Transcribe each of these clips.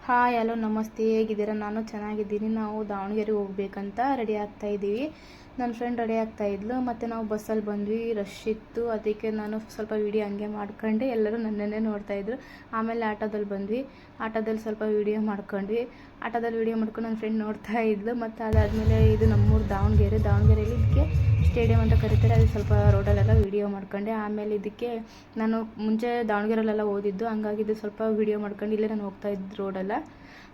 Hi hello ನಮಸ್ತೆ, ಹೇಗಿದ್ದೀರಾ? ನಾನು ಚೆನ್ನಾಗಿದ್ದೀನಿ. ನಾವು ದಾವಣಗೆರೆಗೆ ಹೋಗ್ಬೇಕಂತ ರೆಡಿ ಆಗ್ತಾಯಿದ್ದೀವಿ. ನನ್ನ ಫ್ರೆಂಡ್ ರೆಡಿ ಆಗ್ತಾಯಿದ್ಲು, ಮತ್ತು ನಾವು ಬಸ್ಸಲ್ಲಿ ಬಂದ್ವಿ. ರಶ್ ಇತ್ತು, ಅದಕ್ಕೆ ನಾನು ಸ್ವಲ್ಪ ವೀಡಿಯೋ ಹಂಗೆ ಮಾಡ್ಕೊಂಡೆ. ಎಲ್ಲರೂ ನನ್ನನ್ನೇ ನೋಡ್ತಾಯಿದ್ರು. ಆಮೇಲೆ ಆಟೋದಲ್ಲಿ ಬಂದ್ವಿ. ಆಟೋದಲ್ಲಿ ಸ್ವಲ್ಪ ವೀಡಿಯೋ ಮಾಡ್ಕೊಂಡ್ವಿ. ಆಟೋದಲ್ಲಿ ವೀಡಿಯೋ ಮಾಡ್ಕೊಂಡು ನನ್ನ ಫ್ರೆಂಡ್ ನೋಡ್ತಾ ಇದ್ಲು. ಮತ್ತು ಅದಾದಮೇಲೆ ಇದು ನಮ್ಮೂರು ದಾವಣಗೆರೆಯಲ್ಲಿ ಇದಕ್ಕೆ ಸ್ಟೇಡಿಯಂ ಅಂತ ಕರೀತಾರೆ. ಅದು ಸ್ವಲ್ಪ ರೋಡಲ್ಲೆಲ್ಲ ವೀಡಿಯೋ ಮಾಡ್ಕೊಂಡೆ. ಆಮೇಲೆ ಇದಕ್ಕೆ ನಾನು ಮುಂಚೆ ದಾವಣಗೆರೆಯಲ್ಲೆಲ್ಲ ಓದಿದ್ದು, ಹಂಗಾಗಿ ಇದು ಸ್ವಲ್ಪ ವೀಡಿಯೋ ಮಾಡ್ಕೊಂಡು ಇಲ್ಲೇ ನಾನು ಹೋಗ್ತಾಯಿದ್ದು ರೋಡೆಲ್ಲ.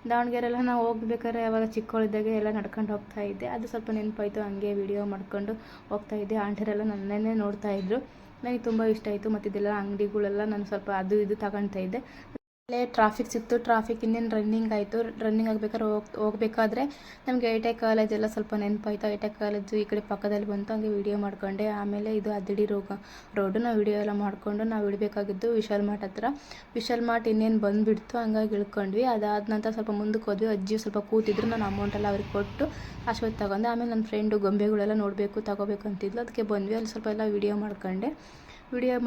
ದಾವಣಗೆರೆಲ್ಲ ನಾವು ಹೋಗ್ಬೇಕಾದ್ರೆ ಯಾವಾಗ ಚಿಕ್ಕವಳಿದ್ದಾಗೆ ಎಲ್ಲ ನಡ್ಕೊಂಡು ಹೋಗ್ತಾಯಿದ್ದೆ. ಅದು ಸ್ವಲ್ಪ ನೆನಪಾಯಿತು, ಹಂಗೆ ವೀಡಿಯೋ ಮಾಡ್ಕೊಂಡು ಹೋಗ್ತಾಯಿದ್ದೆ. ಆಂಟಿಯರೆಲ್ಲ ನನ್ನನ್ನೇ ನೋಡ್ತಾಯಿದ್ರು. ನನಗೆ ತುಂಬ ಇಷ್ಟ ಆಯಿತು. ಮತ್ತು ಇದೆಲ್ಲ ಅಂಗಡಿಗಳೆಲ್ಲ ನಾನು ಸ್ವಲ್ಪ ಅದು ಇದು ತಗೊಳ್ತಾ ಇದ್ದೆ. ಅಲ್ಲೇ ಟ್ರಾಫಿಕ್ ಸಿಕ್ತು. ಟ್ರಾಫಿಕ್ ಇನ್ನೇನು ರನ್ನಿಂಗ್ ಆಯಿತು. ರನ್ನಿಂಗ್ ಆಗಬೇಕಾದ್ರೆ ಹೋಗಬೇಕಾದ್ರೆ ನಮಗೆ ಐಟೆ ಕಾಲೇಜ್ ಎಲ್ಲ ಸ್ವಲ್ಪ ನೆನಪಾಯಿತು. ಐಟೆ ಕಾಲೇಜು ಈ ಕಡೆ ಪಕ್ಕದಲ್ಲಿ ಬಂತು. ಹಂಗೆ ವೀಡಿಯೋ ಮಾಡ್ಕೊಂಡೆ. ಆಮೇಲೆ ಇದು ಅದಿಡಿ ರೋಡು ನಾವು ವೀಡಿಯೋ ಎಲ್ಲ ಮಾಡಿಕೊಂಡು ನಾವು ಇಳಬೇಕಾಗಿದ್ದು ವಿಶಾಲ್ ಮಾರ್ಟ್ ಹತ್ರ. ವಿಶಾಲ್ ಮಾರ್ಟ್ ಇನ್ನೇನು ಬಂದುಬಿಡ್ತು, ಹಂಗಾಗಿ ಇಳ್ಕೊಂಡ್ವಿ. ಅದಾದ ನಂತರ ಸ್ವಲ್ಪ ಮುಂದಕ್ಕೆ ಹೋದ್ವಿ. ಅಜ್ಜಿ ಸ್ವಲ್ಪ ಕೂತಿದ್ರು. ನಾನು ಅಮೌಂಟೆಲ್ಲ ಅವ್ರಿಗೆ ಕೊಟ್ಟು ಅಷ್ಟೊತ್ತು ತಗೊಂಡೆ. ಆಮೇಲೆ ನನ್ನ ಫ್ರೆಂಡು ಗೊಂಬೆಗಳೆಲ್ಲ ನೋಡಬೇಕು ತಗೋಬೇಕು ಅಂತಿದ್ಲು. ಅದಕ್ಕೆ ಬಂದ್ವಿ. ಅಲ್ಲಿ ಸ್ವಲ್ಪ ಎಲ್ಲ ವೀಡಿಯೋ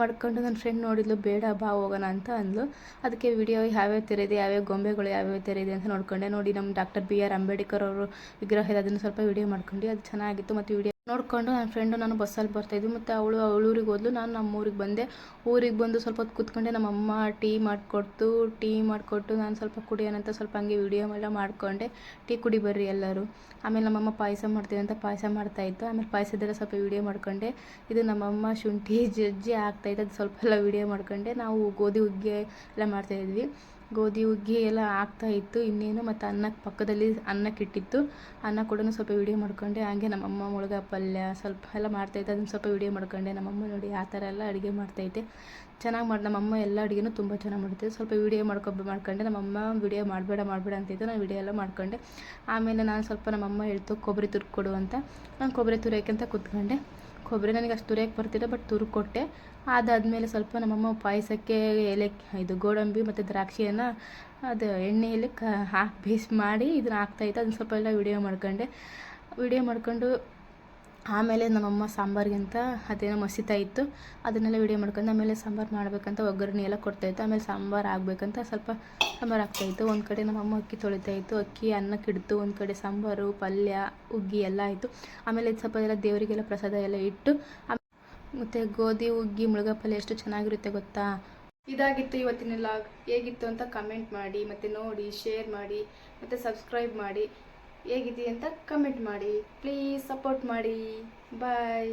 ಮಾಡ್ಕೊಂಡು ನನ್ನ ಫ್ರೆಂಡ್ ನೋಡಿದ್ಲು, ಬೇಡ ಬಾ ಹೋಗೋಣ ಅಂತ ಅಂದ್ಲು. ಅದಕ್ಕೆ ವಿಡಿಯೋ ಯಾವ್ಯಾವ ಥರ ಇದೆ, ಯಾವ್ಯಾವ ಗೊಂಬೆಗಳು ಯಾವ್ಯಾವ ಥರ ಇದೆ ಅಂತ ನೋಡ್ಕೊಂಡೆ. ನೋಡಿ ನಮ್ಮ ಡಾಕ್ಟರ್ BR ಅಂಬೇಡ್ಕರ್ ಅವರು ವಿಗ್ರಹ ಇದೆ, ಅದನ್ನು ಸ್ವಲ್ಪ ವೀಡಿಯೋ ಮಾಡ್ಕೊಂಡು ಅದು ಚೆನ್ನಾಗಿತ್ತು. ಮತ್ತು ವಿಡಿಯೋ ನೋಡಿಕೊಂಡು ನನ್ನ ಫ್ರೆಂಡು ನಾನು ಬಸ್ಸಲ್ಲಿ ಬರ್ತಾಯಿದ್ವಿ. ಮತ್ತು ಅವಳು ಊರಿಗೆ ಹೋದ್ಲು, ನಾನು ನಮ್ಮ ಊರಿಗೆ ಬಂದೆ. ಊರಿಗೆ ಬಂದು ಸ್ವಲ್ಪ ಹೊತ್ತು ಕೂತ್ಕೊಂಡೆ. ನಮ್ಮಮ್ಮ ಟೀ ಮಾಡಿಕೊಟ್ಟು ನಾನು ಸ್ವಲ್ಪ ಕುಡಿಯೋಣಂತ ಸ್ವಲ್ಪ ಹಂಗೆ ವೀಡಿಯೋ ಎಲ್ಲ ಮಾಡಿಕೊಂಡೆ. ಟೀ ಕುಡಿ ಬರ್ರಿ ಎಲ್ಲರೂ. ಆಮೇಲೆ ನಮ್ಮಮ್ಮ ಪಾಯಸ ಮಾಡ್ತೀವಿ ಅಂತ ಪಾಯಸ ಮಾಡ್ತಾಯಿತ್ತು. ಆಮೇಲೆ ಪಾಯಸದೆಲ್ಲ ಸ್ವಲ್ಪ ವೀಡಿಯೋ ಮಾಡ್ಕೊಂಡೆ. ಇದು ನಮ್ಮಮ್ಮ ಶುಂಠಿ ಜಜ್ಜಿ ಆಗ್ತಾಯಿತ್ತು, ಅದು ಸ್ವಲ್ಪ ಎಲ್ಲ ವೀಡಿಯೋ ಮಾಡ್ಕೊಂಡೆ. ನಾವು ಗೋಧಿ ಹುಗ್ಗಿ ಎಲ್ಲ ಮಾಡ್ತಾಯಿದ್ವಿ. ಗೋಧಿ ಹುಗ್ಗಿ ಎಲ್ಲ ಆಗ್ತಾಯಿತ್ತು ಇನ್ನೇನು. ಮತ್ತು ಅನ್ನಕ್ಕೆ ಪಕ್ಕದಲ್ಲಿ ಅನ್ನಕ್ಕಿಟ್ಟಿತ್ತು. ಅನ್ನ ಕೂಡ ಸ್ವಲ್ಪ ವೀಡಿಯೋ ಮಾಡ್ಕೊಂಡೆ. ಹಾಗೆ ನಮ್ಮಮ್ಮ ಮುಳುಗ ಪಲ್ಯ ಸ್ವಲ್ಪ ಎಲ್ಲ ಮಾಡ್ತಾಯಿತ್ತು, ಅದನ್ನು ಸ್ವಲ್ಪ ವೀಡಿಯೋ ಮಾಡ್ಕೊಂಡೆ. ನಮ್ಮಮ್ಮ ನೋಡಿ ಆ ಥರ ಎಲ್ಲ ಅಡುಗೆ ಮಾಡ್ತೈತೆ, ಚೆನ್ನಾಗಿ ನಮ್ಮಮ್ಮ ಎಲ್ಲ ಅಡುಗೆನೂ ತುಂಬ ಚೆನ್ನಾಗಿ ಮಾಡ್ತೈತೆ. ಸ್ವಲ್ಪ ವೀಡಿಯೋ ಮಾಡ್ಕೊಂಡೆ. ನಮ್ಮಮ್ಮ ವೀಡಿಯೋ ಮಾಡಬೇಡ ಅಂತಿತ್ತು. ನಾನು ವೀಡಿಯೋ ಎಲ್ಲ ಮಾಡ್ಕೊಂಡೆ. ಆಮೇಲೆ ನಾನು ಸ್ವಲ್ಪ ನಮ್ಮಮ್ಮ ಹೇಳ್ತು ಕೊಬ್ಬರಿ ತುರ್ಕೊಡು ಅಂತ. ನಾನು ಕೊಬ್ಬರಿ ತುರಿಯೋಕ್ಕಂತ ಕೂತ್ಕೊಂಡೆ. ಕೊಬ್ಬರಿ ನನಗೆ ಅಷ್ಟು ತುರಿಯೋಕ್ಕೆ ಬರ್ತಿಲ್ಲ, ಬಟ್ ತುರ್ಕೊಟ್ಟೆ. ಅದಾದಮೇಲೆ ಸ್ವಲ್ಪ ನಮ್ಮಮ್ಮ ಪಾಯಸಕ್ಕೆ ಇದು ಗೋಡಂಬಿ ಮತ್ತು ದ್ರಾಕ್ಷಿಯನ್ನು ಅದು ಎಣ್ಣೆಯಲ್ಲಿ ಹಾಕಿ ಬೇಯಿಸಿ ಮಾಡಿ ಇದನ್ನು ಹಾಕ್ತಾಯಿತ್ತು. ಅದನ್ನು ಸ್ವಲ್ಪ ಎಲ್ಲ ವೀಡಿಯೋ ಮಾಡ್ಕೊಂಡು ಆಮೇಲೆ ನಮ್ಮಮ್ಮ ಸಾಂಬಾರಿಗೆ ಅಂತ ಅದೇನೋ ಮಸೀತಾ ಇತ್ತು, ಅದನ್ನೆಲ್ಲ ವೀಡಿಯೋ ಮಾಡ್ಕೊಂಡು ಆಮೇಲೆ ಸಾಂಬಾರು ಮಾಡಬೇಕಂತ ಒಗ್ಗರಣೆ ಎಲ್ಲ ಕೊಡ್ತಾಯಿತ್ತು. ಆಮೇಲೆ ಸಾಂಬಾರು ಆಗಬೇಕಂತ ಸ್ವಲ್ಪ ಸಾಂಬಾರು ಆಗ್ತಾಯಿತ್ತು. ಒಂದು ಕಡೆ ನಮ್ಮಮ್ಮ ಅಕ್ಕಿ ತೊಳಿತಾಯಿತ್ತು, ಅಕ್ಕಿ ಅನ್ನಕ್ಕಿಡ್ತು. ಒಂದು ಕಡೆ ಸಾಂಬಾರು ಪಲ್ಯ ಹುಗ್ಗಿ ಎಲ್ಲ ಆಯಿತು. ಆಮೇಲೆ ಸ್ವಲ್ಪ ಎಲ್ಲ ದೇವರಿಗೆಲ್ಲ ಪ್ರಸಾದ ಎಲ್ಲ ಇಟ್ಟು ಮತ್ತು ಗೋಧಿ ಹುಗ್ಗಿ ಮುಳುಗ ಪಲ್ಯ ಎಷ್ಟು ಚೆನ್ನಾಗಿರುತ್ತೆ ಗೊತ್ತಾ. ಇದಾಗಿತ್ತು ಇವತ್ತಿನ ಲಾಗ್. ಹೇಗಿತ್ತು ಅಂತ ಕಮೆಂಟ್ ಮಾಡಿ, ಮತ್ತು ನೋಡಿ, ಶೇರ್ ಮಾಡಿ, ಮತ್ತು ಸಬ್ಸ್ಕ್ರೈಬ್ ಮಾಡಿ. ಹೇಗಿದೆ ಅಂತ ಕಮೆಂಟ್ ಮಾಡಿ. ಪ್ಲೀಸ್ ಸಪೋರ್ಟ್ ಮಾಡಿ. ಬಾಯ್.